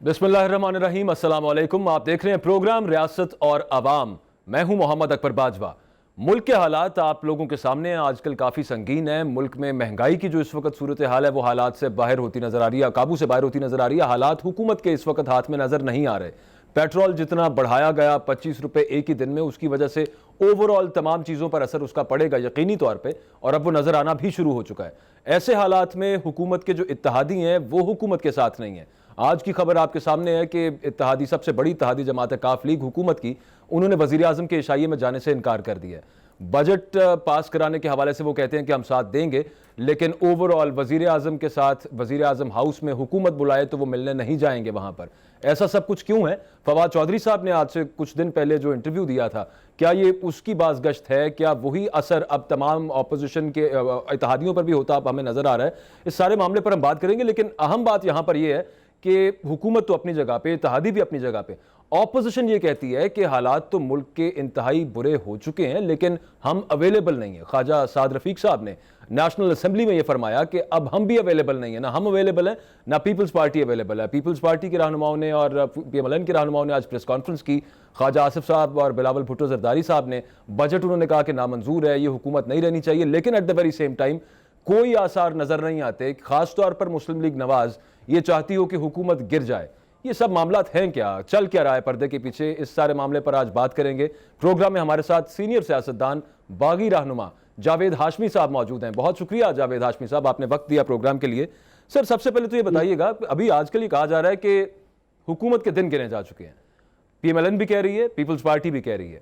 بسم اللہ الرحمن الرحیم، السلام علیکم۔ آپ دیکھ رہے ہیں پروگرام ریاست اور عوام۔ میں ہوں محمد اکبر باجوہ۔ ملک کے حالات آپ لوگوں کے سامنے آج کل کافی سنگین ہیں۔ ملک میں مہنگائی کی جو اس وقت صورتحال ہے وہ حالات سے باہر ہوتی نظر آ رہی ہے، قابو سے باہر ہوتی نظر آ رہی ہے۔ حالات حکومت کے اس وقت ہاتھ میں نظر نہیں آ رہے۔ پیٹرول جتنا بڑھایا گیا 25 روپے ایک ہی دن میں، اس کی وجہ سے اوورآل تمام چیزوں پر اثر اس کا پڑے گا یقینی طور پہ، اور اب وہ نظر آنا بھی شروع ہو چکا ہے۔ ایسے حالات میں حکومت کے جو اتحادی ہیں وہ حکومت کے ساتھ نہیں ہیں۔ آج کی خبر آپ کے سامنے ہے کہ اتحادی سب سے بڑی اتحادی جماعت کاف لیگ حکومت کی، انہوں نے وزیر اعظم کے عشائیے میں جانے سے انکار کر دیا ہے۔ بجٹ پاس کرانے کے حوالے سے وہ کہتے ہیں کہ ہم ساتھ دیں گے، لیکن اوورآل وزیر اعظم کے ساتھ وزیر اعظم ہاؤس میں حکومت بلائے تو وہ ملنے نہیں جائیں گے وہاں پر۔ ایسا سب کچھ کیوں ہے؟ فواد چودھری صاحب نے آج سے کچھ دن پہلے جو انٹرویو دیا تھا، کیا یہ اس کی بازگشت ہے؟ کیا وہی اثر اب تمام اپوزیشن کے اتحادیوں پر بھی ہوتا اب ہمیں نظر آ رہا ہے؟ اس سارے معاملے پر ہم بات کریں گے، لیکن اہم بات یہاں پر یہ ہے کہ حکومت تو اپنی جگہ پہ، اتحادی بھی اپنی جگہ پہ، اپوزیشن یہ کہتی ہے کہ حالات تو ملک کے انتہائی برے ہو چکے ہیں لیکن ہم اویلیبل نہیں ہیں۔ خواجہ سعد رفیق صاحب نے نیشنل اسمبلی میں یہ فرمایا کہ اب ہم بھی اویلیبل نہیں ہیں، نہ ہم اویلیبل ہیں نہ پیپلز پارٹی اویلیبل ہے۔ پیپلز پارٹی کے رہنماؤں نے اور پی ایم ایل این کے رہنماؤں نے آج پریس کانفرنس کی۔ خواجہ آصف صاحب اور بلاول بھٹو زرداری صاحب نے بجٹ انہوں نے کہا کہ نامنظور ہے، یہ حکومت نہیں رہنی چاہیے، لیکن at the very same time کوئی آثار نظر نہیں آتے، خاص طور پر مسلم لیگ نواز یہ چاہتی ہو کہ حکومت گر جائے۔ یہ سب معاملات ہیں کیا؟ چل کیا رہا ہے پردے کے پیچھے؟ اس سارے معاملے پر آج بات کریں گے۔ پروگرام میں ہمارے ساتھ سینئر سیاستدان، باغی رہنما جاوید ہاشمی صاحب موجود ہیں۔ بہت شکریہ جاوید ہاشمی صاحب، آپ نے وقت دیا پروگرام کے لیے۔ سر، سب سے پہلے تو یہ بتائیے گا، ابھی آج کل یہ کہا جا رہا ہے کہ حکومت کے دن گنے جا چکے ہیں، پی ایم ایل این بھی کہہ رہی ہے، پیپلز پارٹی بھی کہہ رہی ہے،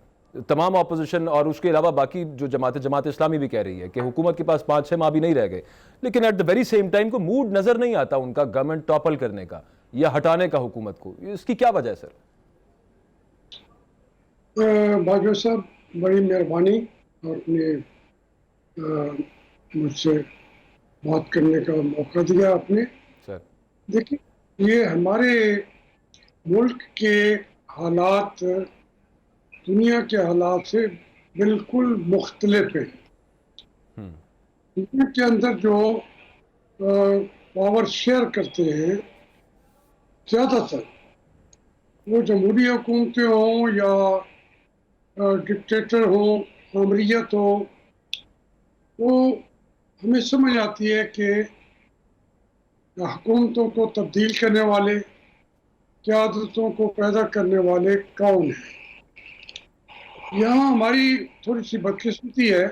تمام اپوزیشن اور اس کے علاوہ باقی جو جماعت اسلامی بھی کہہ رہی ہے کہ حکومت کے پاس 5-6 ماہ بھی نہیں رہ گئے، لیکن at the very same time کو موڈ نظر نہیں آتا ان کا گورنمنٹ ٹاپل کرنے کا یا ہٹانے کا حکومت کو۔ اس کی کیا وجہ ہے سر؟ باجوہ صاحب، بڑی مہربانی اور اپنے مجھ سے بات کرنے کا موقع دیا آپ نے۔ سر دیکھیں، یہ ہمارے ملک کے حالات دنیا کے حالات سے بالکل مختلف ہیں۔ دنیا کے اندر جو پاور شیئر کرتے ہیں زیادہ تر، وہ جمہوری حکومتیں ہوں یا ڈکٹیٹر ہوں، آمریت ہو، وہ ہمیں سمجھ آتی ہے کہ حکومتوں کو تبدیل کرنے والے، قیادتوں کو پیدا کرنے والے کون ہیں۔ یہاں ہماری تھوڑی سی بدقسمتی ہے،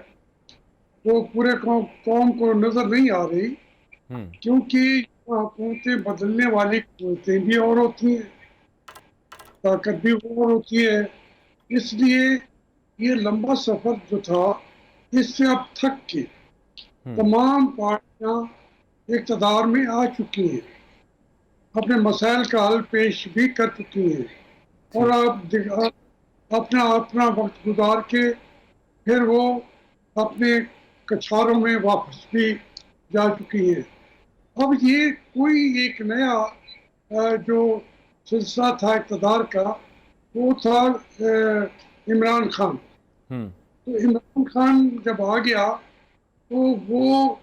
وہ پورے قوم کو نظر نہیں آ رہی، کیونکہ حکومتیں بدلنے والی قوتیں بھی اور ہوتی ہیں، طاقت بھی اور ہوتی ہے۔ اس لیے یہ لمبا سفر جو تھا، اس سے اب تھک کے تمام پارٹیاں اقتدار میں آ چکی ہیں، اپنے مسائل کا حل پیش بھی کر چکی ہیں، اور اب اپنا وقت گزار کے پھر وہ اپنے کچھاروں میں واپس بھی جا چکی ہیں۔ اب یہ کوئی ایک نیا جو سلسلہ تھا اقتدار کا، وہ تھا عمران خان۔ تو عمران خان جب آ گیا تو وہ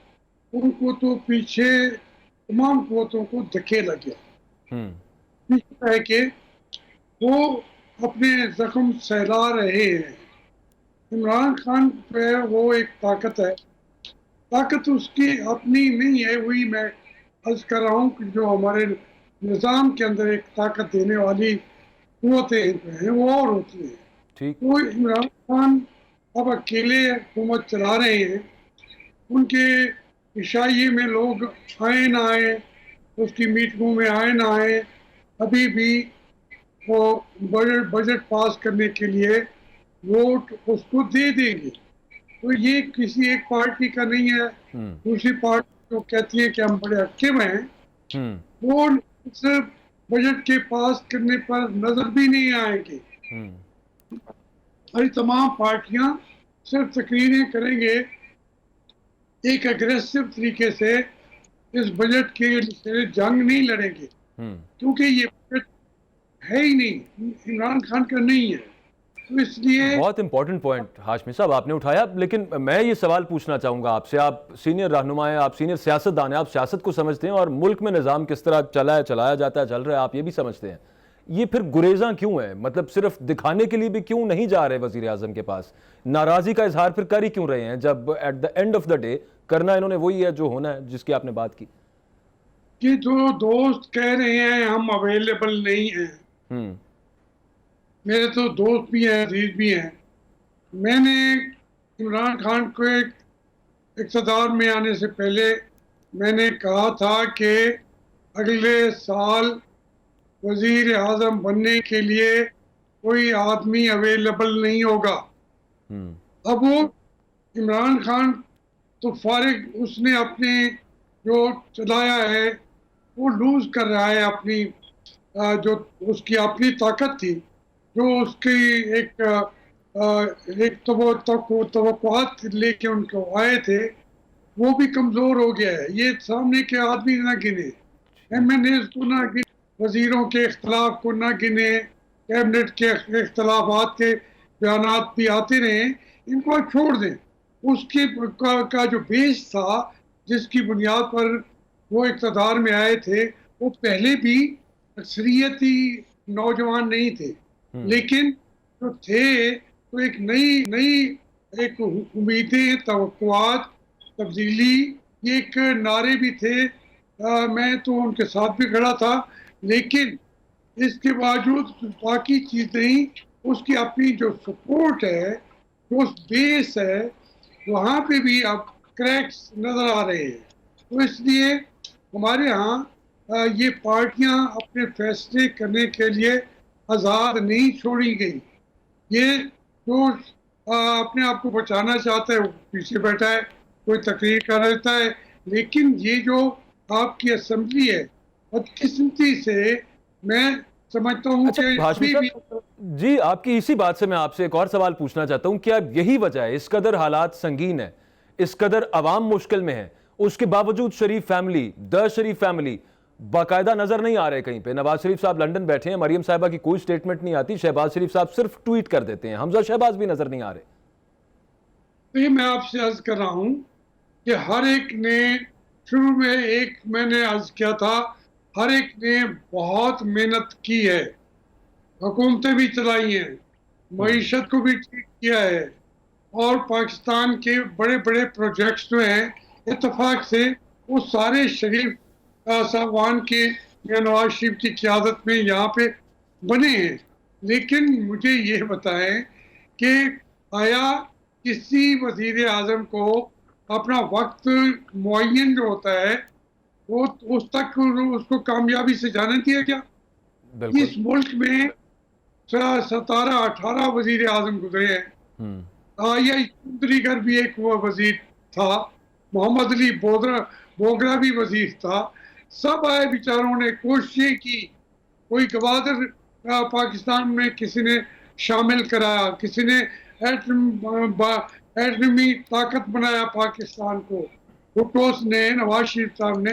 ان کو تو پیچھے تمام قوتوں کو دھکیلا گیا، پیچھے ہے کہ وہ اپنے زخم سہلا رہے ہیں۔ عمران خان پہ وہ ایک طاقت ہے، طاقت اس کی اپنی نہیں ہے، وہی میں عرض کر رہا ہوں کہ جو ہمارے نظام کے اندر ایک طاقت دینے والی قوتیں ہیں وہ اور ہوتی ہیں۔ وہ عمران خان اب اکیلے حکومت چلا رہے ہیں، ان کے عشائیے میں لوگ آئے نہ آئے، اس کی میٹنگوں میں آئے نہ آئے، ابھی بھی وہ بجٹ پاس کرنے کے لیے ووٹ اس کو دے دیں گے۔ تو یہ کسی ایک پارٹی کا نہیں ہے۔ دوسری پارٹی جو کہتی ہے کہ ہم بڑے ایکٹیو ہیں، وہ اس بجٹ کے پاس کرنے پر نظر بھی نہیں آئیں گے۔ اور تمام پارٹیاں صرف تقریریں کریں گے، ایک اگریسو طریقے سے اس بجٹ کے لیے جنگ نہیں لڑیں گے، کیونکہ یہ بجٹ ہے ہی نہیں، عمران خان کا نہیں ہے۔ تو اس لیے بہت امپورٹنٹ پوائنٹ ہاشمی صاحب آپ نے اٹھایا، لیکن میں یہ سوال پوچھنا چاہوں گا آپ سے. آپ سینئر رہنما ہیں، آپ سینئر سیاستدان ہیں، آپ سیاست کو سمجھتے ہیں اور ملک میں نظام کس طرح چلایا جاتا ہے، چل رہا ہے، آپ یہ بھی سمجھتے ہیں. یہ پھر گریزاں کیوں ہیں؟ مطلب صرف دکھانے کے لیے بھی کیوں نہیں جا رہے وزیر اعظم کے پاس؟ ناراضی کا اظہار پھر کر ہی کیوں رہے ہیں جب at the end of the day کرنا انہوں نے وہی ہے جو ہونا ہے، جس کی آپ نے بات کی؟ کہ جو دوست کہہ رہے ہیں ہم اویلیبل نہیں ہیں، ہوں میرے تو دوست بھی ہیں، عزیز بھی ہیں. میں نے عمران خان کو اقتدار میں آنے سے پہلے میں نے کہا تھا کہ اگلے سال وزیر اعظم بننے کے لیے کوئی آدمی اویلیبل نہیں ہوگا. ہوں اب وہ عمران خان تو فارغ، اس نے اپنے جو چلایا ہے وہ لوز کر رہا ہے اپنی جو اس کی اپنی طاقت تھی، جو اس کی ایک توقعات لے کے ان کو آئے تھے، وہ بھی کمزور ہو گیا ہے. یہ سامنے کے آدمی نہ گنے، ایم این ایز کو نہ گنے، وزیروں کے اختلاف کو نہ گنے، کیبنٹ کے اختلافات کے بیانات بھی آتے رہے، ان کو چھوڑ دیں. اس کے کا جو بیس تھا، جس کی بنیاد پر وہ اقتدار میں آئے تھے، وہ پہلے بھی اکثریتی نوجوان نہیں تھے، لیکن جو تھے تو ایک نئی ایک امیدیں، توقعات، تبدیلی، یہ ایک نعرے بھی تھے. میں تو ان کے ساتھ بھی کھڑا تھا، لیکن اس کے باوجود باقی چیزیں، اس کی اپنی جو سپورٹ ہے، جو بیس ہے، وہاں پہ بھی اب کریکس نظر آ رہے ہیں. تو اس لیے ہمارے ہاں یہ پارٹیاں اپنے فیصلے کرنے کے لیے آزاد نہیں چھوڑی گئی. یہ جو اپنے آپ کو بچانا چاہتا ہے وہ پیچھے بیٹھا ہے، کوئی تقریر کر رہتا ہے. لیکن یہ جو آپ کی اسمبلی ہے، بدقسمتی سے میں سمجھتا ہوں اچھا کہ ہاشمی ابھی بھی صاحب، جی آپ کی اسی بات سے میں آپ سے ایک اور سوال پوچھنا چاہتا ہوں. کیا یہی وجہ ہے، اس قدر حالات سنگین ہے، اس قدر عوام مشکل میں ہے، اس کے باوجود شریف فیملی، شریف فیملی باقاعدہ نظر نہیں آ رہے کہیں پہ؟ نواز شریف صاحب لنڈن بیٹھے ہیں، مریم صاحبہ کی کوئی سٹیٹمنٹ نہیں آتی، شہباز شریف صاحب صرف ٹویٹ کر دیتے ہیں، حمزہ شہباز بھی نظر نہیں آ رہے. یہ میں آپ سے عرض کر رہا ہوں کہ ہر ایک نے شروع میں نے عرض کیا تھا، ہر ایک نے بہت محنت کی ہے، حکومتیں بھی چلائی ہیں، معیشت کو بھی ٹھیک کیا ہے، اور پاکستان کے بڑے بڑے پروجیکٹس جو ہیں اتفاق سے وہ سارے شریف صاحبان کے یا نواز شریف کی قیادت میں یہاں پہ بنے ہیں. لیکن مجھے یہ بتائیں کہ آیا کسی وزیر اعظم کو اپنا وقت معین جو ہوتا ہے وہ اس تک اس کو کامیابی سے جانے دیا کیا؟ بالکل. اس ملک میں 17-18 وزیر اعظم گزرے ہیں. یہ چودھری گھر بھی ایک وزیر تھا، محمد علی بوگرا بھی وزیر تھا. سب آئے بیچاروں نے کوششیں کی، کوئی گوادر پاکستان میں کسی نے شامل کرایا، کسی نے ایٹمی طاقت بنایا پاکستان کو، بھٹو نے، نواز شریف صاحب نے،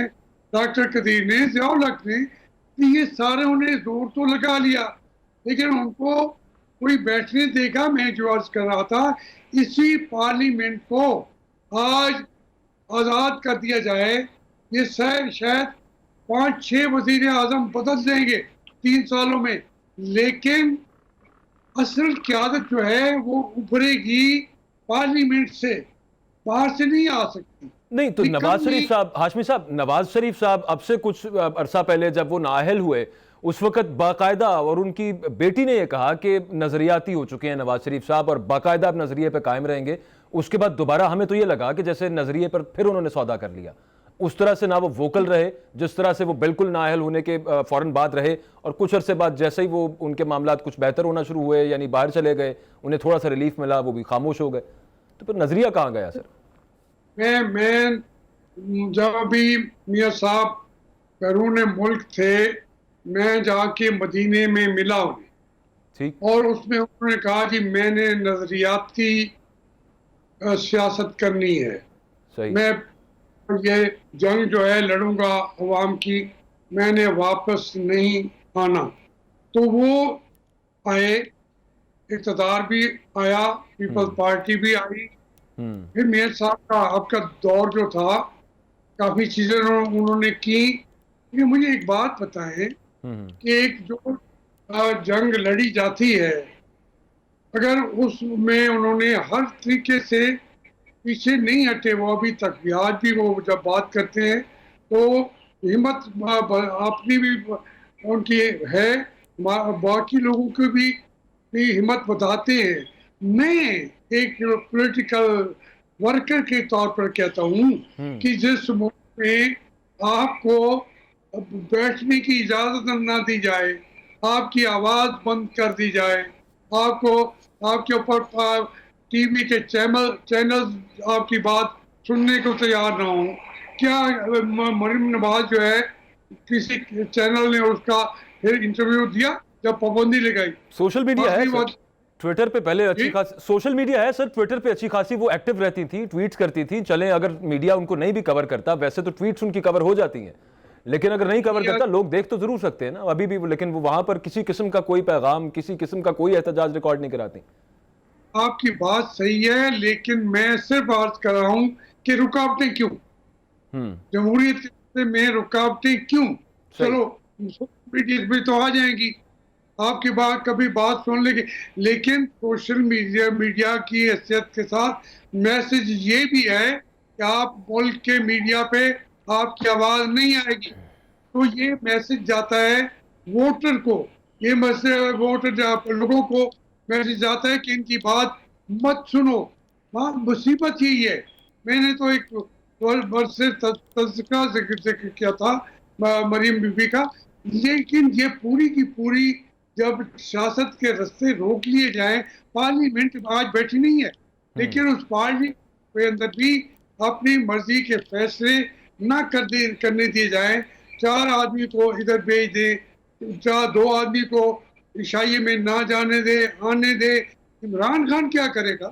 ڈاکٹر قدیر نے، ضیاء الحق نے. یہ سارے انہیں زور تو لگا لیا، لیکن ان کو کوئی بیٹھنے دے گا؟ میں جو عرض کر رہا تھا، اسی پارلیمنٹ کو آج آزاد کر دیا جائے، یہ شاید 5-6 وزیر اعظم بدل دیں گے 3 سالوں میں، لیکن اصل قیادت جو ہے وہ ابھرے گی پارلیمنٹ سے، باہر سے نہیں آ سکتی. نہیں تو نواز شریف صاحب، ہاشمی صاحب، نواز شریف صاحب اب سے کچھ عرصہ پہلے جب وہ نااہل ہوئے، اس وقت باقاعدہ، اور ان کی بیٹی نے یہ کہا کہ نظریاتی ہو چکے ہیں نواز شریف صاحب اور باقاعدہ اب نظریے پہ قائم رہیں گے. اس کے بعد دوبارہ ہمیں تو یہ لگا کہ جیسے نظریے پر پھر انہوں نے سودا کر لیا. اس طرح سے نہ وہ ووکل رہے جس طرح سے وہ بالکل نااہل ہونے کے فوراً بعد رہے، اور کچھ عرصے بعد جیسے ہی وہ ان کے معاملات کچھ بہتر ہونا شروع ہوئے، یعنی باہر چلے گئے، انہیں تھوڑا سا ریلیف ملا، وہ بھی خاموش ہو گئے. تو پھر نظریہ کہاں گیا سر؟ میں جب ابھی میاں صاحب بیرون ملک تھے، میں جا کے مدینے میں ملا انہیں، ٹھیک. اور اس میں انہوں نے کہا کہ میں نے نظریاتی سیاست کرنی ہے، صحیح. میں یہ جنگ جو ہے لڑوں گا عوام کی، میں نے واپس نہیں آنا. تو وہ آئے، اقتدار بھی آیا, پیپلز پارٹی بھی آئی, پھر میئر صاحب کا آپ کا دور جو تھا کافی چیزیں انہوں نے کی. لیکن مجھے ایک بات بتائیں کہ ایک جو جنگ لڑی جاتی ہے, اگر اس میں انہوں نے ہر طریقے سے پیچھے نہیں ہٹے, وہ ابھی تک بھی, آج بھی وہ جب بات کرتے ہیں تو ہمت اپنی بھی ان کی ہے, باقی لوگوں کو بھی ہمت بتاتے ہیں. میں ایک پولیٹیکل ورکر کے طور پر کہتا ہوں کہ جس ملک میں آپ کو بیٹھنے کی اجازت نہ دی جائے, آپ کی آواز بند کر دی جائے, آپ کے اوپر ٹی وی کے چینل آپ کی بات سننے کو تیار نہ ہوں. کیا مریم نواز جو ہے کسی چینل نے اس کا انٹرویو دیا جب پابندی لگائی؟ سوشل میڈیا ہے سر, بات ٹویٹر پہ پہلے اچھی خاصی سوشل میڈیا ہے سر, ٹویٹر پہ اچھی خاصی وہ ایکٹیو رہتی تھی, ٹویٹس کرتی تھی. چلیں اگر میڈیا ان کو نہیں بھی کور کرتا, ویسے تو ٹویٹس ان کی کور ہو جاتی ہیں, لیکن اگر نہیں کور کرتا لوگ دیکھ تو ضرور سکتے ہیں نا ابھی بھی, لیکن وہ وہاں پر کسی قسم کا کوئی پیغام, کسی قسم کا کوئی احتجاج ریکارڈ نہیں کراتی. آپ کی بات صحیح ہے, لیکن میں صرف عرض کر رہا ہوں کہ رکاوٹیں کیوں, جمہوریت میں رکاوٹیں کیوں؟ چلو میڈیا بھی تو آ جائیں گی, آپ کی بات کبھی بات سن لیں گے, لیکن سوشل میڈیا کی حیثیت کے ساتھ میسج یہ بھی ہے کہ آپ ملک کے میڈیا پہ آپ کی آواز نہیں آئے گی, تو یہ میسج جاتا ہے ووٹر کو, یہ میسج ووٹر لوگوں کو میسج جاتا ہے کہ ان کی بات مت سنو. مصیبت یہی ہے. میں نے تو ایک تذکرہ ذکر کیا تھا مریم بی بی کا, لیکن یہ پوری کی پوری جب سیاست کے رستے روک لیے جائیں, پارلیمنٹ آج بیٹھی نہیں ہے, لیکن اس پارلیمنٹ کے اندر بھی اپنی مرضی کے فیصلے نہ کرنے دیے جائیں. 4 آدمی کو ادھر بھیج دیں, 2 آدمی کو عشائیے میں نہ جانے دے, آنے دے. عمران خان کیا کرے گا؟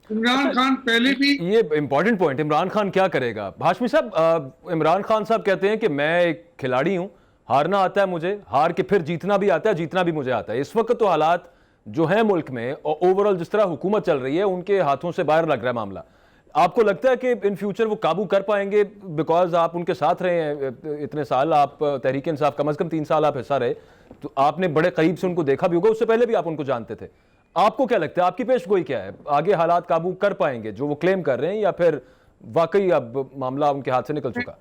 عمران خان پہلے بھی, یہ امپورٹنٹ پوائنٹ, عمران خان کیا کرے گا؟ ہاشمی صاحب, عمران خان صاحب کہتے ہیں کہ میں ایک کھلاڑی ہوں, ہارنا آتا ہے مجھے, ہار کے پھر جیتنا بھی آتا ہے, جیتنا بھی مجھے آتا ہے. اس وقت تو حالات جو ہیں ملک میں اور اوورال جس طرح حکومت چل رہی ہے ان کے ہاتھوں سے باہر لگ رہا ہے معاملہ. آپ کو لگتا ہے کہ ان فیوچر وہ قابو کر پائیں گے؟ بیکاز آپ ان کے ساتھ رہے ہیں اتنے سال, آپ تحریک انصاف کم از کم 3 سال آپ حصہ رہے, تو آپ نے بڑے قریب سے ان کو دیکھا بھی ہوگا, اس سے پہلے بھی آپ ان کو جانتے تھے. آپ کو کیا لگتا ہے, آپ کی پیش گوئی کیا ہے, آگے حالات قابو کر پائیں گے جو وہ کلیم کر رہے ہیں, یا پھر واقعی اب معاملہ ان کے ہاتھ سے نکل چکا؟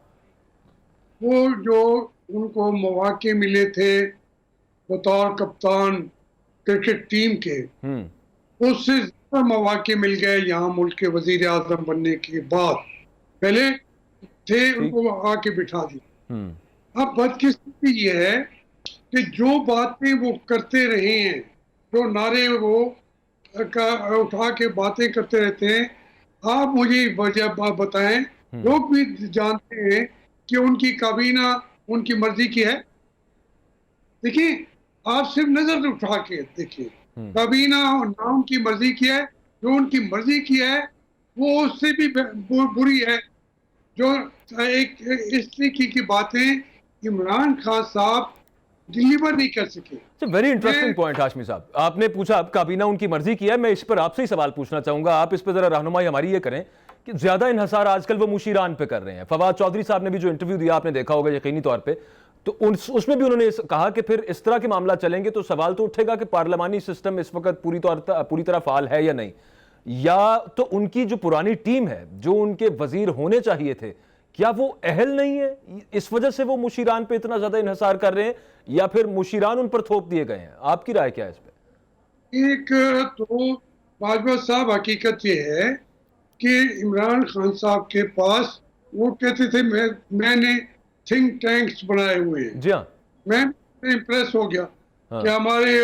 وہ جو ان کو مواقع ملے تھے بطور کپتان کرکٹ ٹیم کے, اس سے زیادہ مواقع مل گئے یہاں ملک کے وزیر اعظم بننے کے بعد. پہلے تھے ان کو آ کے بٹھا دیا. اب بدقسمتی یہ ہے کہ جو باتیں وہ کرتے رہے ہیں, جو نعرے وہ اٹھا کے باتیں کرتے رہتے ہیں, آپ مجھے وجہ بتائیں. لوگ بھی جانتے ہیں کہ ان کی کابینہ ان کی مرضی کی ہے. دیکھیں, آپ صرف نظر اٹھا کے دیکھیں, کابینہ نہ ان کی مرضی کی ہے, جو ان کی مرضی کی ہے وہ اس سے بھی بری ہے. جو ایک اس طریقے کی باتیں عمران خان صاحب ڈیلیور نہیں کر سکے. ویری انٹرسٹنگ پوائنٹ ہاشمی صاحب, آپ نے پوچھا اب کابینہ ان کی مرضی کی ہے, میں اس پر آپ سے ہی سوال پوچھنا چاہوں گا, آپ اس پہ ذرا رہنمائی ہماری یہ کریں کہ زیادہ انحصار آج کل وہ مشیران پہ کر رہے ہیں. فواد چودھری صاحب نے بھی جو انٹرویو دیا آپ نے دیکھا ہوگا یقینی طور پہ, تو اس میں بھی انہوں نے کہا کہ پھر اس طرح کے معاملات چلیں گے تو سوال تو اٹھے گا کہ پارلیمانی سسٹم اس وقت پوری طرح فعال ہے یا نہیں, یا تو ان کی جو پرانی ٹیم ہے جو ان کے وزیر ہونے چاہیے تھے کیا وہ اہل نہیں ہے, اس وجہ سے وہ مشیران پہ اتنا زیادہ انحصار کر رہے ہیں, یا پھر مشیران ان پر تھوپ دیے گئے ہیں؟ آپ کی رائے کیا ہے اس پہ؟ ایک تو باجوہ صاحب حقیقت یہ ہے کہ عمران خان صاحب کے پاس وہ کہتے تھے میں نے تھنک ٹینکس بنائے ہوئے ہیں. جی ہاں, میں امپریس ہو گیا کہ ہمارے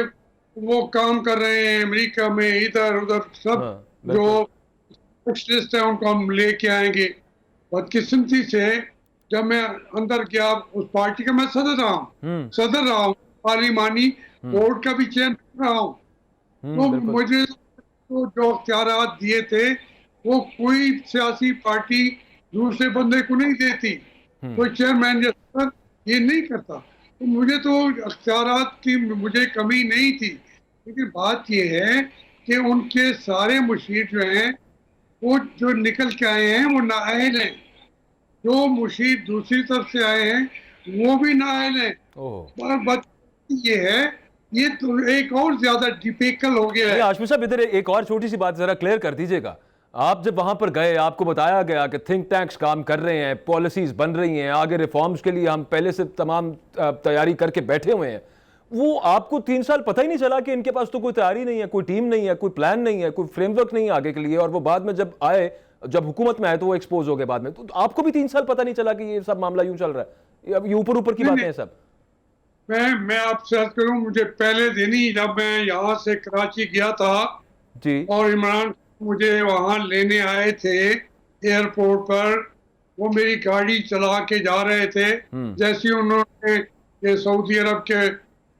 وہ کام کر رہے ہیں امریکہ میں, ادھر ادھر سب جو اسپیشلسٹ ہیں ان کو ہم لے کے آئیں گے. بدقسمتی سے جب میں اندر گیا اس پارٹی کا, میں صدر رہا ہوں پارلیمانی بورڈ کا بھی چیئرمین رہا ہوں, تو مجھے جو اختیارات دیے تھے وہ کوئی سیاسی پارٹی دوسرے بندے کو نہیں دیتی, کوئی چیئرمین یا صدر یہ نہیں کرتا. تو مجھے تو اختیارات کی مجھے کمی نہیں تھی, لیکن بات یہ ہے کہ ان کے سارے مشیر جو ہیں وہ جو نکل کے آئے ہیں وہ نااہل ہیں، جو مشیر دوسری طرف سے آئے ہیں وہ بھی نااہل ہیں. اور بات یہ ہے یہ تو ایک اور زیادہ ڈیپیکل ہو گیا ہے. ہاشمی صاحب ادھر ایک اور چھوٹی سی بات ذرا کلیئر کر دیجئے گا. آپ جب وہاں پر گئے آپ کو بتایا گیا کہ تھنک ٹینکس کام کر رہے ہیں، پالیسیز بن رہی ہیں، آگے ریفارمز کے لیے ہم پہلے سے تمام تیاری کر کے بیٹھے ہوئے ہیں، وہ آپ کو 3 سال پتہ ہی نہیں چلا کہ ان کے پاس تو کوئی تیاری نہیں ہے، کوئی ٹیم نہیں ہے، کوئی پلان نہیں ہے، کوئی فریم ورک نہیں ہے آگے کے لیے، اور وہ بعد میں جب آئے، جب حکومت میں آئے تو وہ ایکسپوز ہو گئے بعد میں. تو آپ کو بھی 3 سال پتہ نہیں چلا کہ یہ سب معاملہ یوں چل رہا ہے؟ یہ اوپر کی باتیں ہیں سب. میں آپ سے عرض کروں، مجھے پہلے دن ہی جب میں یہاں سے کراچی گیا تھا جی اور عمران مجھے وہاں لینے آئے تھے ایئرپورٹ پر، وہ میری گاڑی چلا کے جا رہے تھے جیسے انہوں نے یہ سعودی عرب کے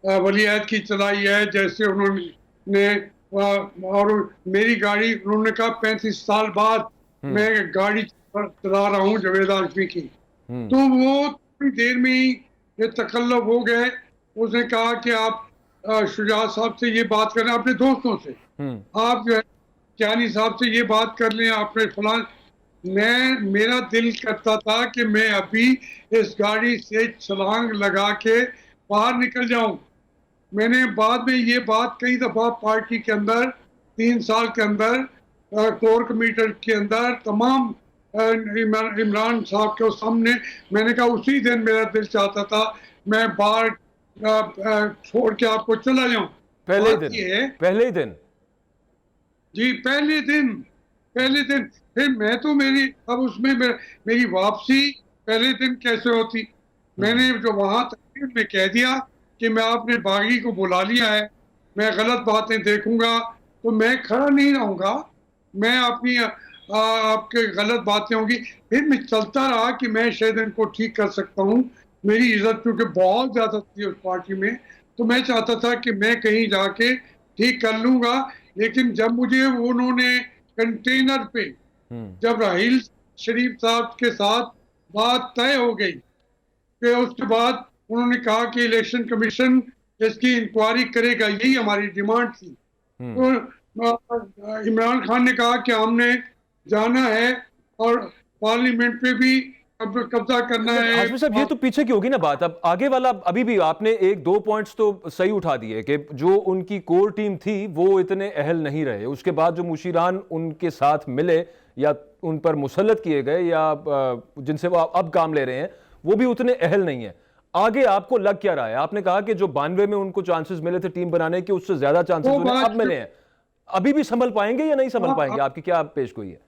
ولی عہد کی چلائی ہے، جیسے انہوں نے، اور میری گاڑی انہوں نے کہا 35 سال بعد میں گاڑی چلا رہا ہوں جاوید ہاشمی کی. تو وہ تھوڑی دیر میں ہی یہ تکلف ہو گئے. اس نے کہا کہ آپ شجاعت صاحب سے یہ بات کریں، اپنے دوستوں سے، آپ جو ہے کیانی صاحب سے یہ بات کر لیں، آپ نے فلان. میرا دل کرتا تھا کہ میں ابھی اس گاڑی سے چھلانگ لگا کے باہر نکل جاؤں. میں نے بعد میں یہ بات کئی دفعہ پارٹی کے اندر 3 سال کے اندر کور کمیٹر کے اندر تمام عمران صاحب کے سامنے میں نے کہا اسی دن میرا دل چاہتا تھا میں باہر چھوڑ کے آپ کو چلا جاؤں. پہلے بات یہ ہے ہی دن جی پہلے دن پھر میں تو اب اس میں میری واپسی پہلے دن کیسے ہوتی. میں نے جو وہاں تقریر میں کہہ دیا کہ میں آپ نے باغی کو بلا لیا ہے، میں غلط باتیں دیکھوں گا تو میں کھڑا نہیں رہوں گا، میں اپنی آپ کے غلط باتیں ہوں گی. پھر میں چلتا رہا کہ میں شاید ان کو ٹھیک کر سکتا ہوں. میری عزت کیونکہ بہت زیادہ تھی اس پارٹی میں، تو میں چاہتا تھا کہ میں کہیں جا کے ٹھیک کر لوں گا. لیکن جب مجھے انہوں نے کنٹینر پہ جب راحیل شریف صاحب کے ساتھ بات طے ہو گئی کہ اس کے بعد انہوں نے کہا کہ الیکشن کمیشن اس کی انکوائری کرے گا، یہی ہماری ڈیمانڈ تھی. تو عمران خان نے کہا کہ ہم نے جانا ہے اور پارلیمنٹ پہ بھی قبضہ کرنا ہے. ہاشمی صاحب یہ تو پیچھے کی ہوگی نا بات. اب آگے والا ابھی بھی آپ نے 1-2 پوائنٹس تو صحیح اٹھا دیے کہ جو ان کی کور ٹیم تھی وہ اتنے اہل نہیں رہے، اس کے بعد جو مشیران ان کے ساتھ ملے یا ان پر مسلط کیے گئے یا جن سے وہ اب کام لے رہے ہیں وہ بھی اتنے اہل نہیں ہیں. آگے آپ کو لگ کیا رہا ہے؟ آپ نے کہا کہ جو 92 میں ان کو چانسز ملے تھے ٹیم بنانے کے، اس سے زیادہ چانسز انہیں اب ملے ہیں. ابھی بھی سنبھل پائیں گے یا نہیں سنبھل پائیں گے؟ آپ کی کیا پیش گوئی ہے؟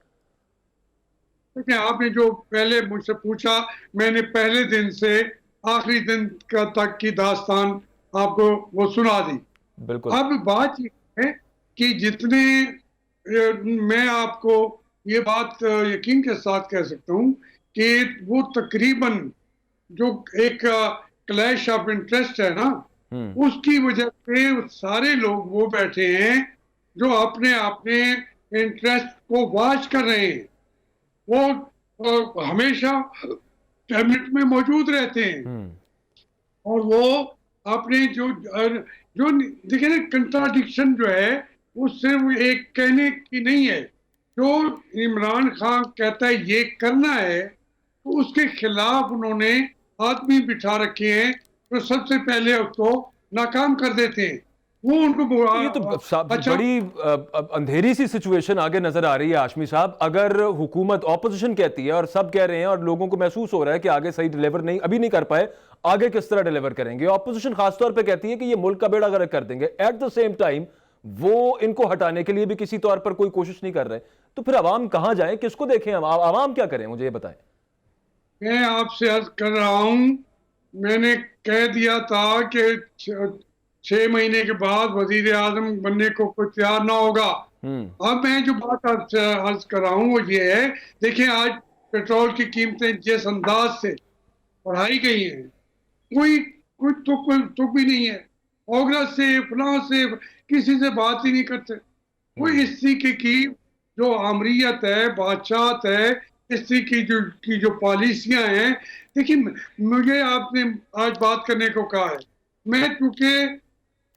آپ نے جو پہلے مجھ سے پوچھا، میں نے پہلے دن سے آخری دن تک کی داستان آپ کو وہ سنا دی. بالکل. اب بات یہ ہے کہ جتنے میں آپ کو یہ بات یقین کے ساتھ کہہ سکتا ہوں کہ وہ تقریباً جو ایک کلیش آف انٹرسٹ ہے نا، اس کی وجہ سے سارے لوگ وہ بیٹھے ہیں جو اپنے انٹرسٹ کو واچ کر رہے ہیں. وہ ہمیشہ کیبنٹ میں موجود رہتے ہیں اور وہ اپنے جو دیکھیں نا کنٹراڈکشن جو ہے وہ صرف ایک کہنے کی نہیں ہے. جو عمران خان کہتا ہے یہ کرنا ہے تو اس کے خلاف انہوں نے آدمی بٹھا رکھے ہیں جو سب سے پہلے اس کو ناکام کر دیتے ہیں. وہ ان کو یہ تو بڑی اندھیری سی سچویشن آگے نظر آ رہی ہے ہاشمی صاحب. اگر حکومت اپوزیشن کہتی ہے اور سب کہہ رہے ہیں اور لوگوں کو محسوس ہو رہا ہے کہ آگے صحیح ڈیلیور ابھی نہیں کر پائے، آگے کس طرح ڈیلیور کریں گے؟ اپوزیشن خاص طور پہ کہتی ہے کہ یہ ملک کا بیڑا غرق کر دیں گے. ایٹ دا سیم ٹائم وہ ان کو ہٹانے کے لیے بھی کسی طور پر کوئی کوشش نہیں کر رہے. تو پھر عوام کہاں جائیں؟ کس کو دیکھیں؟ عوام کیا کریں؟ مجھے یہ بتائیں. میں آپ سے عرض کر رہا ہوں، میں نے کہہ دیا تھا کہ 6 مہینے کے بعد وزیر اعظم بننے کو کوئی تیار نہ ہوگا. اب میں جو بات عرض کر رہا ہوں وہ یہ ہے، دیکھیں آج پیٹرول کی قیمتیں جس انداز سے بڑھائی گئی ہیں، کوئی تک بھی نہیں ہے. اوگرا سے فلاں سے کسی سے بات ہی نہیں کرتے. کوئی اس طریقے کی جو آمریت ہے، بادشاہت ہے، اس طریقے کی جو پالیسیاں ہیں. دیکھیں مجھے آپ نے آج بات کرنے کو کہا ہے، میں چونکہ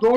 2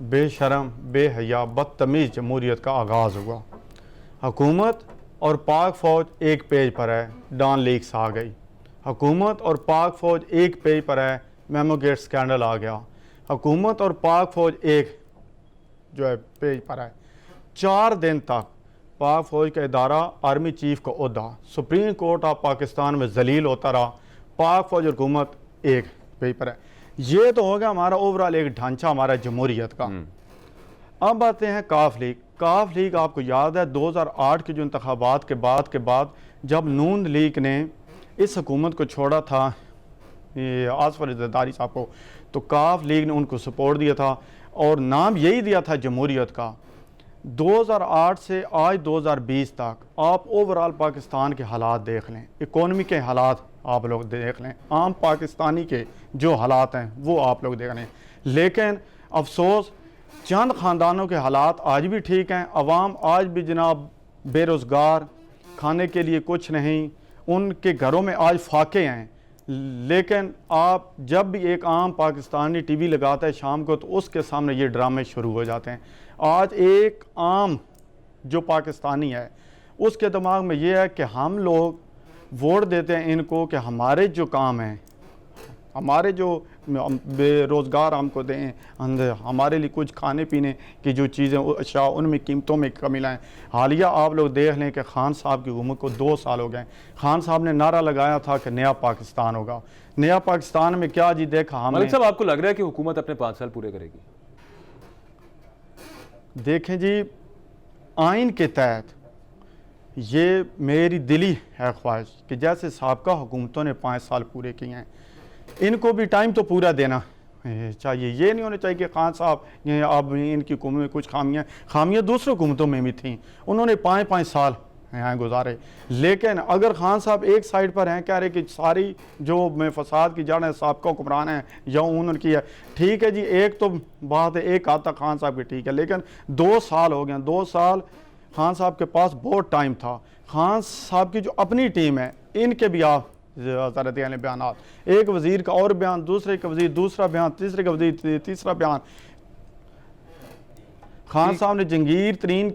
بے شرم بے حیا بدتمیز جمہوریت کا آغاز ہوا. حکومت اور پاک فوج ایک پیج پر ہے, ڈان لیکس آ گئی. حکومت اور پاک فوج ایک پیج پر ہے, میمو گیٹ سکینڈل آ گیا. حکومت اور پاک فوج ایک جو ہے پیج پر ہے. 4 دن تک پاک فوج کا ادارہ آرمی چیف کا عہدہ سپریم کورٹ آف پاکستان میں ذلیل ہوتا رہا. پاک فوج اور حکومت ایک پیج پر ہے. یہ تو ہوگا ہمارا اوورال ایک ڈھانچہ ہمارا جمہوریت کا. اب آتے ہیں کاف لیگ. کاف لیگ آپ کو یاد ہے 2008 کے جو انتخابات کے بعد جب نون لیگ نے اس حکومت کو چھوڑا تھا آصف علی زرداری صاحب کو, تو کاف لیگ نے ان کو سپورٹ دیا تھا اور نام یہی دیا تھا جمہوریت کا. 2008 سے آج 2020 تک آپ اوورال پاکستان کے حالات دیکھ لیں, اکانومی کے حالات آپ لوگ دیکھ لیں, عام پاکستانی کے جو حالات ہیں وہ آپ لوگ دیکھ لیں. لیکن افسوس چند خاندانوں کے حالات آج بھی ٹھیک ہیں. عوام آج بھی جناب بے روزگار, کھانے کے لیے کچھ نہیں, ان کے گھروں میں آج فاقے ہیں. لیکن آپ جب بھی ایک عام پاکستانی ٹی وی لگاتا ہے شام کو تو اس کے سامنے یہ ڈرامے شروع ہو جاتے ہیں. آج ایک عام جو پاکستانی ہے اس کے دماغ میں یہ ہے کہ ہم لوگ ووٹ دیتے ہیں ان کو کہ ہمارے جو کام ہیں, ہمارے جو بے روزگار ہم کو دیں, ہمارے لیے کچھ کھانے پینے کی جو چیزیں اشیاء ان میں قیمتوں میں کمی لائیں. حالیہ آپ لوگ دیکھ لیں کہ خان صاحب کی حکومت کو 2 سال ہو گئے. خان صاحب نے نعرہ لگایا تھا کہ نیا پاکستان ہوگا. نیا پاکستان میں کیا جی دیکھا ہم نے. ملک صاحب آپ کو لگ رہا ہے کہ حکومت اپنے 5 سال پورے کرے گی؟ دیکھیں جی, آئین کے تحت یہ میری دلی ہے خواہش کہ جیسے سابقہ حکومتوں نے 5 سال پورے کیے ہیں ان کو بھی ٹائم تو پورا دینا چاہیے. یہ نہیں ہونا چاہیے کہ خان صاحب اب ان کی حکومت میں کچھ خامیاں دوسری حکومتوں میں بھی تھیں, انہوں نے 5 سال یہاں گزارے. لیکن اگر خان صاحب ایک سائڈ پر ہیں کہہ رہے کہ ساری جو فساد کی جڑیں سابقہ حکمران ہیں یا ان کی ہے, ٹھیک ہے جی, ایک تو بات ہے ایک آتا خان صاحب کی ٹھیک ہے, لیکن 2 سال ہو گئے. 2 سال خان صاحب کے پاس بہت ٹائم تھا. خان صاحب کی جو اپنی ٹیم ہے ان کے بھی آپ ذرا دیں بیانات, ایک وزیر کا اور بیان, دوسرے کا وزیر دوسرا بیان, تیسرے کا وزیر تیسرا بیان. خان صاحب نے جنگیر ترین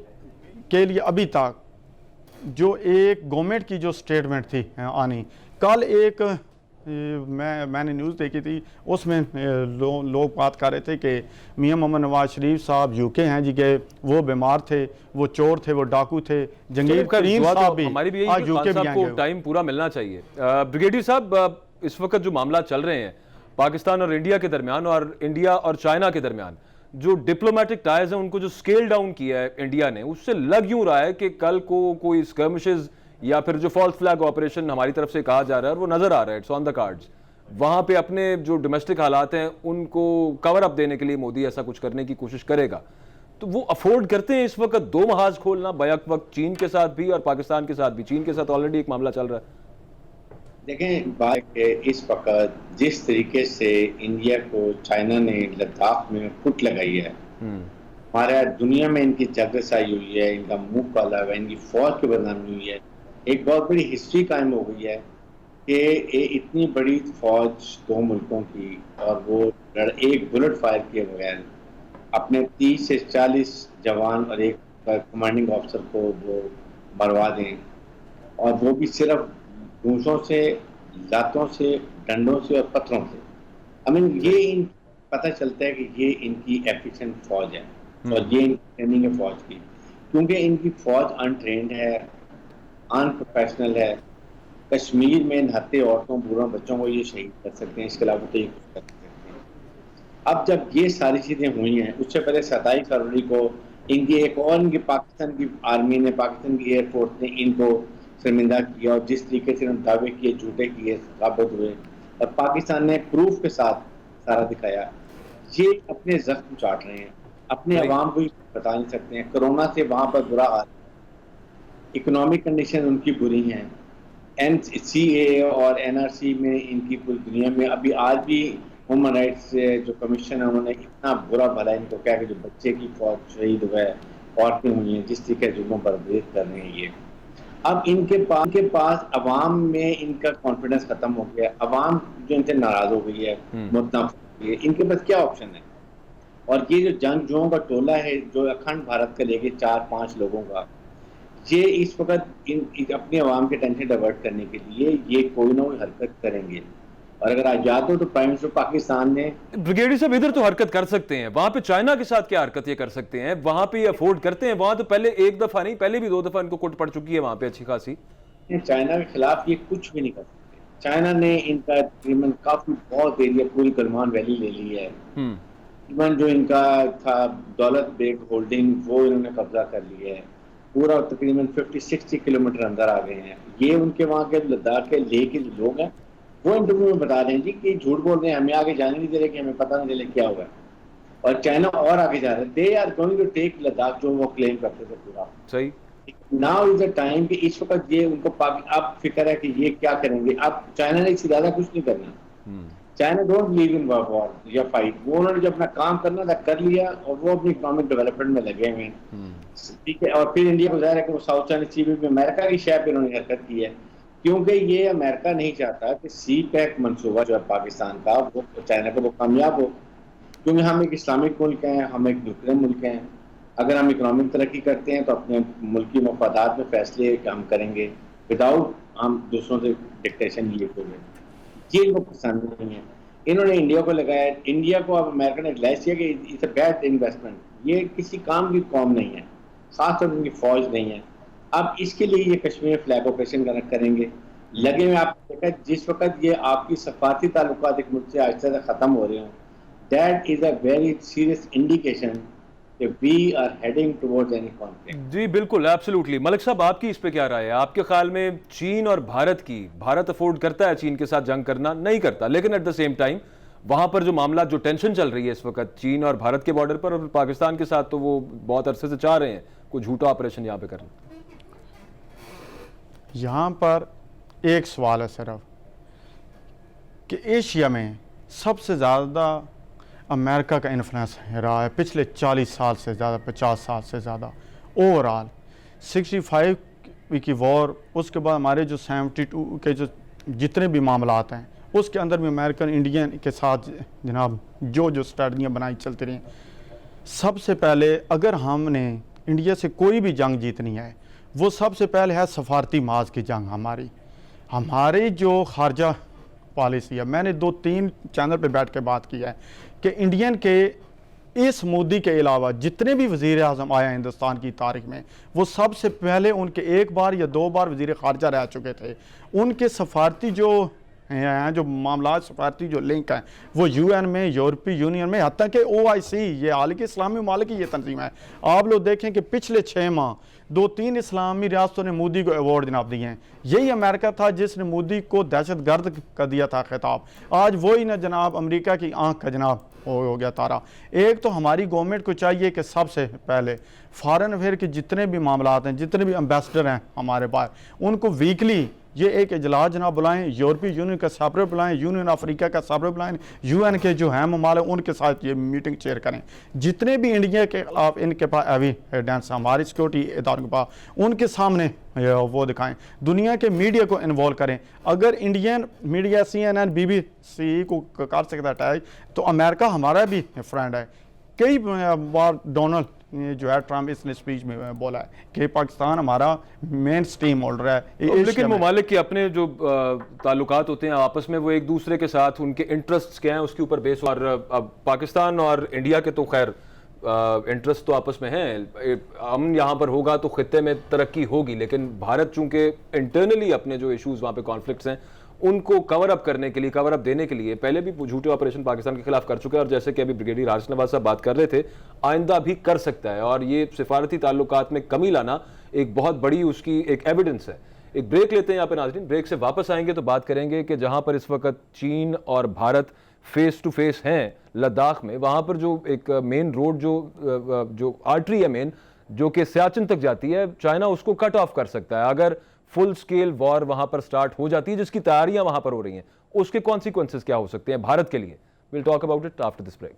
کے لیے ابھی تک جو ایک گورنمنٹ کی جو سٹیٹمنٹ تھی آنی, کل ایک میں نے نیوز دیکھی تھی اس میں لوگ بات کر رہے تھے کہ میاں محمد نواز شریف صاحب UK ہیں جی, کہ وہ بیمار تھے, وہ چور تھے, وہ ڈاکو تھے. جنگیر ترین صاحب بھی ہماری بھی یہی UK صاحب کو ٹائم پورا ملنا چاہیے. بریگیڈیئر صاحب, اس وقت جو معاملات چل رہے ہیں پاکستان اور انڈیا کے درمیان اور انڈیا اور چائنا کے درمیان, جو ڈپلومیٹک ٹائز ہیں ان کو جو سکیل ڈاؤن کیا ہے انڈیا نے, اس سے لگ یوں رہا ہے کہ کل کو کوئی اسکرمشز یا پھر جو فالس فلیگ آپریشن ہماری طرف سے کہا جا رہا ہے اور وہ نظر آ رہا ہے, اٹس آن دا کارڈز, وہاں پہ اپنے جو ڈومیسٹک حالات ہیں ان کو کور اپ دینے کے لیے مودی ایسا کچھ کرنے کی کوشش کرے گا. تو وہ افورڈ کرتے ہیں اس وقت 2 محاذ کھولنا بیک وقت چین کے ساتھ بھی اور پاکستان کے ساتھ بھی؟ چین کے ساتھ آلریڈی ایک معاملہ چل رہا ہے. دیکھیں بات کہ اس وقت جس طریقے سے انڈیا کو چائنا نے لداخ میں فٹ لگائی ہے, ہمارے دنیا میں ان کی جگرسائی ہوئی ہے, ان کا منہ کالا ہوا ہے, ان کی فوج کی بدنامی ہوئی ہے, ایک بہت بڑی ہسٹری قائم ہو گئی ہے کہ اتنی بڑی فوج 2 ملکوں کی اور وہ ایک بلٹ فائر کیے بغیر اپنے 30 سے 40 جوان اور ایک کمانڈنگ آفیسر کو وہ مروا دیں, اور وہ بھی صرف گھوسوں سے, لاتوں سے, ڈنڈوں سے اور پتھروں سے. یہ ان پتہ چلتا ہے کہ یہ ان کی ایفیشینٹ فوج ہے اور یہ ان کی ٹریننگ ہے فوج کی, کیونکہ ان کی فوج انٹرینڈ ہے, ان پروفیشنل ہے. کشمیر میں نہتے عورتوں, بوڑھوں, بچوں کو یہ شہید کر سکتے ہیں, اس کے علاوہ تو یہ کچھ کر سکتے ہیں. اب جب یہ ساری چیزیں ہوئی ہیں, اس سے پہلے 27 فروری کو ان کی ایک اور ان کی پاکستان کی آرمی نے, پاکستان کی ایئر فورس نے ان کو شرمندہ کیا, اور جس طریقے سے انہوں نے دعوے کیے جھوٹے کیے ثابت ہوئے, اور پاکستان نے پروف کے ساتھ سارا دکھایا. یہ اپنے زخم چاٹ رہے ہیں, اپنے عوام کو بتا نہیں سکتے ہیں. کرونا سے وہاں پر برا حال, اکنامک کنڈیشن ان کی بری ہیں, NCA اور NRC میں ان کی پوری دنیا میں ابھی آج بھی ہیومن رائٹس جو کمیشن ہے انہوں نے اتنا برا بھلا ان کو کہا کہ جو بچے کی فوج شہید ہوئے, عورتیں ہوئی ہیں, جس طریقے سے ظلموں پر بریک کر رہے ہیں. یہ اب ان کے پاس عوام میں ان کا کانفیڈنس ختم ہو گیا, عوام جو ان سے ناراض ہو گئی ہے, متنفر ہو گئی ہے, ان کے پاس کیا آپشن ہے؟ اور یہ جو جنگجوؤں کا ٹولہ ہے جو اکھنڈ بھارت کا لے کے 4-5 لوگوں کا، یہ اس وقت اپنی عوام کے ٹینشن ڈائیورٹ کرنے کے لیے یہ کوئی نہ کوئی حرکت کریں گے. اور اگر آج یاد ہو تو پرائم منسٹر پاکستان نے بریگیڈیئر صاحب ادھر تو حرکت کر سکتے ہیں، وہاں پہ چائنا کے ساتھ کیا حرکت یہ کر سکتے ہیں؟ وہاں پہ یہ افورڈ کرتے ہیں؟ وہاں تو پہلے ایک دفعہ نہیں، پہلے بھی 2 دفعہ ان کو کوٹ پڑ چکی ہے وہاں پہ اچھی خاصی. چائنا کے خلاف یہ کچھ بھی نہیں کر سکتے. چائنا نے ان کا تقریباً کافی بہت ایریا پوری کرمان ویلی لے لی ہے. ایون جو ان کا تھا دولت بیگ ہولڈنگ وہ انہوں نے قبضہ کر لیا ہے. پورا تقریباً 50-60 کلومیٹر اندر آ گئے ہیں. یہ ان کے وہاں کے لداخ کے لے کے لوگ ہیں وہ انٹرویو میں بتا رہے ہیں جی کہ جھوٹ بول رہے ہیں، ہمیں آگے جانے نہیں دے رہے کہ ہمیں پتہ نہیں چلے کیا ہوا ہے. اور چائنا اور آگے جا رہا ہے. They are going to take Ladakh جو وہ کلیم کرتے تھے پورا. صحیح. ناؤ از دا ٹائم کہ اس وقت یہ ان کو اب فکر ہے کہ یہ کیا کریں گے. اب چائنا نے اس سے زیادہ کچھ نہیں کرنا. چائنا ڈونٹ بلیو ان وار یا فائٹ. وہ انہوں نے جو اپنا کام کرنا تھا کر لیا اور وہ اپنی اکنامک ڈیولپمنٹ میں لگے ہوئے ہیں. ٹھیک ہے. اور پھر انڈیا کو ظاہر ہے کہ وہ ساؤتھ چائنا سی میں امریکہ کی شے پہ انہوں نے حرکت کی ہے کیونکہ یہ امریکہ نہیں چاہتا کہ سی پیک منصوبہ جو ہے پاکستان کا وہ چائنا کو وہ کامیاب ہو. کیونکہ ہم ایک اسلامک ملک ہیں، ہم ایک نیوکلیر ملک ہیں. اگر ہم اکنامک ترقی کرتے ہیں تو اپنے ملکی مفادات میں فیصلے ہم کریں گے وداؤٹ ہم دوسروں سے ڈکٹیشن لیے ہوئے. یہ ان کو پسند نہیں ہے. انہوں نے انڈیا کو لگایا. انڈیا کو اب امریکہ نے ریلائز کیا کہ اٹس اے بیڈ انویسٹمنٹ. یہ کسی کام کی قوم نہیں ہے، خاص طور پر ان کی فوج نہیں ہے. اب اس کے لیے یہ کشمیر فلیگ آپریشن کریں گے لگے ہوئے. آپ نے دیکھا جس وقت یہ آپ کی سفارتی تعلقات ایک ملک سے آہستہ آہستہ ختم ہو رہے ہوں، that is a very serious indication کہ we are heading towards any conflict. جی بالکل ایبسلیوٹلی. ملک صاحب آپ کی اس پہ کیا رائے ہے؟ آپ کے خیال میں چین اور بھارت افورڈ کرتا ہے چین کے ساتھ جنگ کرنا؟ نہیں کرتا. لیکن ایٹ دا سیم ٹائم وہاں پر جو معاملات جو ٹینشن چل رہی ہے اس وقت چین اور بھارت کے بارڈر پر اور پاکستان کے ساتھ تو وہ بہت عرصے سے چاہ رہے ہیں کوئی جھوٹا آپریشن یہاں پہ کرنا. یہاں پر ایک سوال ہے صرف کہ ایشیا میں سب سے زیادہ امریکہ کا انفلوئنس رہا ہے پچھلے 40 سال سے زیادہ، 50 سال سے زیادہ. اوور آل 65 کی وار، اس کے بعد ہمارے جو 72 کے جو جتنے بھی معاملات ہیں اس کے اندر بھی امریکن انڈین کے ساتھ جناب جو اسٹریٹجیاں بنائی چلتی رہی. سب سے پہلے اگر ہم نے انڈیا سے کوئی بھی جنگ جیتنی ہے وہ سب سے پہلے ہے سفارتی محاذ کی جنگ. ہماری جو خارجہ پالیسی ہے، میں نے 2-3 چینل پہ بیٹھ کے بات کی ہے کہ انڈین کے اس مودی کے علاوہ جتنے بھی وزیر اعظم آیا ہندوستان کی تاریخ میں وہ سب سے پہلے ان کے 1 بار یا 2 بار وزیر خارجہ رہ چکے تھے. ان کے سفارتی جو معاملات، سفارتی جو لنک ہیں وہ یو این میں، یورپی یونین میں، حتیٰ کہ OIC یہ عالمی اسلامی ممالک کی یہ تنظیم ہے. آپ لوگ دیکھیں کہ پچھلے 6 ماہ 2-3 اسلامی ریاستوں نے مودی کو ایوارڈ جناب دیے ہیں. یہی امریکہ تھا جس نے مودی کو دہشت گرد کا دیا تھا خطاب. آج وہی نہ جناب امریکہ کی آنکھ کا جناب ہو گیا تارا. ایک تو ہماری گورنمنٹ کو چاہیے کہ سب سے پہلے فارن افیئر کے جتنے بھی معاملات ہیں، جتنے بھی امبیسڈر ہیں ہمارے پاس، ان کو ویکلی یہ ایک اجلاس جناب بلائیں. یورپی یونین کا سیپریٹ بلائیں، یونین افریقہ کا سیپریٹ بلائیں، UN کے جو ہیں ممالک ان کے ساتھ یہ میٹنگ چیئر کریں. جتنے بھی انڈیا کے خلاف ان کے پاس ایویڈنس ہماری سیکورٹی اداروں کے پاس ان کے سامنے وہ دکھائیں. دنیا کے میڈیا کو انوالو کریں. اگر انڈین میڈیا CNN BBC کو کر سکتا ہے اٹیک تو امریکہ ہمارا بھی فرینڈ ہے. کئی بار ڈونلڈ جو ہے ٹرمپ اس نے اسپیچ میں بولا ہے کہ پاکستان ہمارا مین سٹریم ہولڈر ہے. لیکن ممالک کے اپنے جو تعلقات ہوتے ہیں آپس میں وہ ایک دوسرے کے ساتھ ان کے انٹرسٹس کیا ہیں اس کے اوپر بیس. اور پاکستان اور انڈیا کے تو خیر انٹرسٹ تو آپس میں ہیں. امن یہاں پر ہوگا تو خطے میں ترقی ہوگی. لیکن بھارت چونکہ انٹرنلی اپنے جو ایشوز وہاں پہ کانفلکٹس ہیں ان کو کور اپ کرنے کے لیے، کور اپ دینے کے لیے پہلے بھی جھوٹے آپریشن پاکستان کے خلاف کر چکا ہے. اور جیسے کہ ابھی بریگیڈیئر حارث نواز صاحب بات کر رہے تھے آئندہ بھی کر سکتا ہے. اور یہ سفارتی تعلقات میں کمی لانا ایک بہت بڑی اس کی ایک ایویڈنس ہے. ایک بریک لیتے ہیں یہاں پہ ناظرین. بریک سے واپس آئیں گے تو بات کریں گے کہ جہاں پر اس وقت چین اور بھارت فیس ٹو فیس ہیں لداخ میں، وہاں پر جو ایک مین روڈ جو آرٹری ہے مین جو کہ سیاچن تک جاتی ہے، چائنا اس کو کٹ آف کر سکتا ہے اگر فل سکیل وار وہاں پر سٹارٹ ہو جاتی ہے جس کی تیاریاں وہاں پر ہو رہی ہیں. اس کے کانسیکوینسز کیا ہو سکتے ہیں بھارت کے لیے؟ we'll talk about it after this break.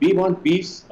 We want peace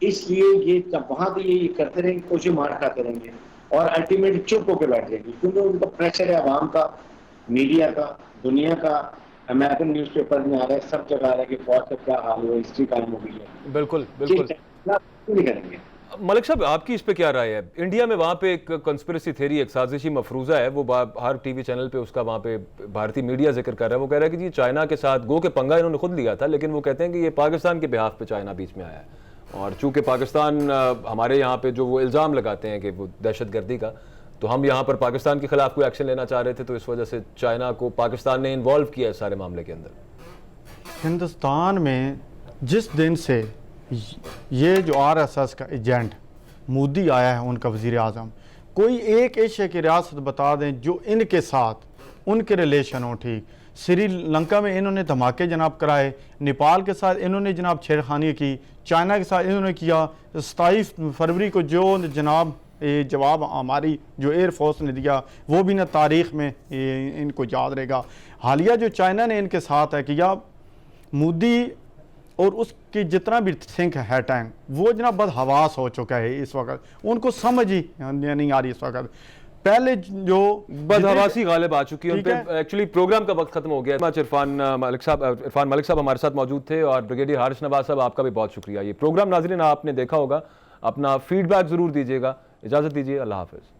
اس لیے یہ جب وہاں تو یہ کرتے رہیں گے، کوشش مار کھاتے رہیں گے اور الٹیمیٹلی چپ ہو کے بیٹھ جائیں گے، کیونکہ ان کا پریشر ہے عوام کا، میڈیا کا، دنیا کا، امریکن نیوز پیپر میں آ رہا ہے، سب جگہ آ رہا ہے کہ فوج کا کیا حال ہوا، ہسٹری قائم ہو گئی ہے. بالکل بالکل. نہیں کریں گے. ملک صاحب آپ کی اس پہ کیا رائے ہے؟ انڈیا میں وہاں پہ ایک کنسپریسی تھیری، ایک سازشی مفروضہ ہے، وہ ہر ٹی وی چینل پہ اس کا وہاں پہ بھارتی میڈیا ذکر کر رہا ہے. وہ کہہ رہا ہے کہ جی چائنا کے ساتھ گو کہ پنگا انہوں نے خود لیا تھا، لیکن وہ کہتے ہیں کہ یہ پاکستان کے بہاف پہ چائنا بیچ میں آیا ہے، اور چونکہ پاکستان ہمارے یہاں پہ جو وہ الزام لگاتے ہیں کہ وہ دہشت گردی کا، تو ہم یہاں پر پاکستان کے خلاف کوئی ایکشن لینا چاہ رہے تھے، تو اس وجہ سے چائنا کو پاکستان نے انوالو کیا ہے سارے معاملے کے اندر. ہندوستان میں جس دن سے یہ جو RSS کا ایجنٹ مودی آیا ہے، ان کا وزیر اعظم، کوئی ایک ایشیا کی ریاست بتا دیں جو ان کے ساتھ ان کے ریلیشن ہوں ٹھیک. سری لنکا میں انہوں نے دھماکے جناب کرائے، نیپال کے ساتھ انہوں نے جناب چھیڑخانی کی، چائنا کے ساتھ انہوں نے کیا. 27 فروری کو جو جناب جواب ہماری جو ایئر فورس نے دیا وہ بھی نہ تاریخ میں ان کو یاد رہے گا. حالیہ جو چائنا نے ان کے ساتھ ہے کیا، مودی اور اس کی جتنا بھی تھنک ہے ٹینک وہ جناب بد حواس ہو چکا ہے اس وقت، ان کو سمجھ ہی نہیں آ رہی اس وقت. پہلے جو بدحواسی غالب آ چکی ہے ان پہ. ایکچولی پروگرام کا وقت ختم ہو گیا. عرفان ملک صاحب ہمارے ساتھ موجود تھے، اور بریگیڈیئر حارث نواز صاحب آپ کا بھی بہت شکریہ. یہ پروگرام ناظرین آپ نے دیکھا ہوگا، اپنا فیڈ بیک ضرور دیجیے گا. اجازت دیجیے، اللہ حافظ.